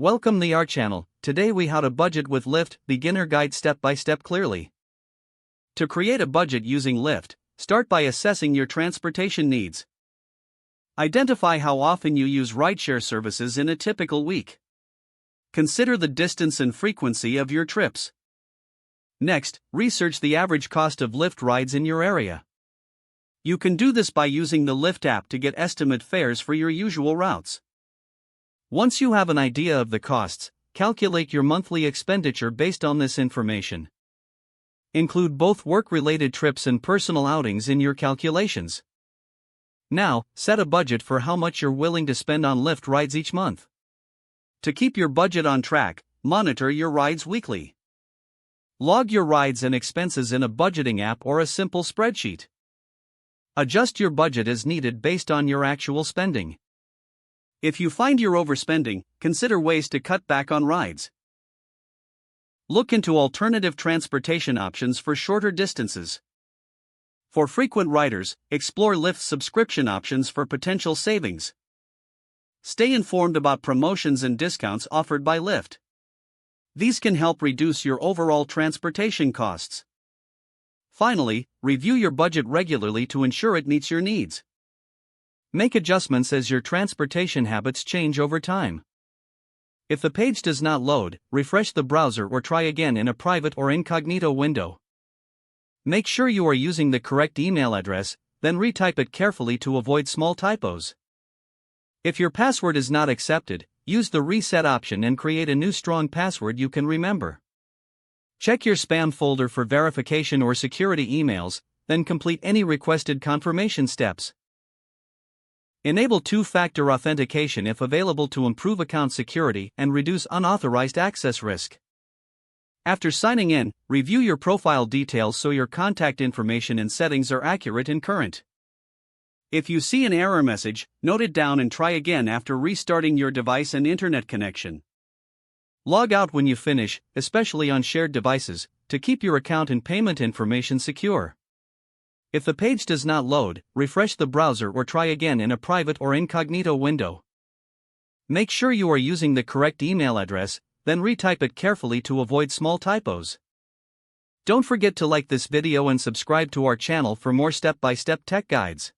Welcome to our channel. Today we how to budget with Lyft, beginner guide step by step clearly. To create a budget using Lyft, start by assessing your transportation needs. Identify how often you use rideshare services in a typical week. Consider the distance and frequency of your trips. Next, research the average cost of Lyft rides in your area. You can do this by using the Lyft app to get estimate fares for your usual routes. Once you have an idea of the costs, calculate your monthly expenditure based on this information. Include both work-related trips and personal outings in your calculations. Now, set a budget for how much you're willing to spend on Lyft rides each month. To keep your budget on track, monitor your rides weekly. Log your rides and expenses in a budgeting app or a simple spreadsheet. Adjust your budget as needed based on your actual spending. If you find you're overspending, consider ways to cut back on rides. Look into alternative transportation options for shorter distances. For frequent riders, explore Lyft's subscription options for potential savings. Stay informed about promotions and discounts offered by Lyft. These can help reduce your overall transportation costs. Finally, review your budget regularly to ensure it meets your needs. Make adjustments as your transportation habits change over time. If the page does not load, refresh the browser or try again in a private or incognito window. Make sure you are using the correct email address, then retype it carefully to avoid small typos. If your password is not accepted, use the reset option and create a new strong password you can remember. Check your spam folder for verification or security emails, then complete any requested confirmation steps. Enable two-factor authentication if available to improve account security and reduce unauthorized access risk. After signing in, review your profile details so your contact information and settings are accurate and current. If you see an error message, note it down and try again after restarting your device and internet connection. Log out when you finish, especially on shared devices, to keep your account and payment information secure. If the page does not load, refresh the browser or try again in a private or incognito window. Make sure you are using the correct email address, then retype it carefully to avoid small typos. Don't forget to like this video and subscribe to our channel for more step-by-step tech guides.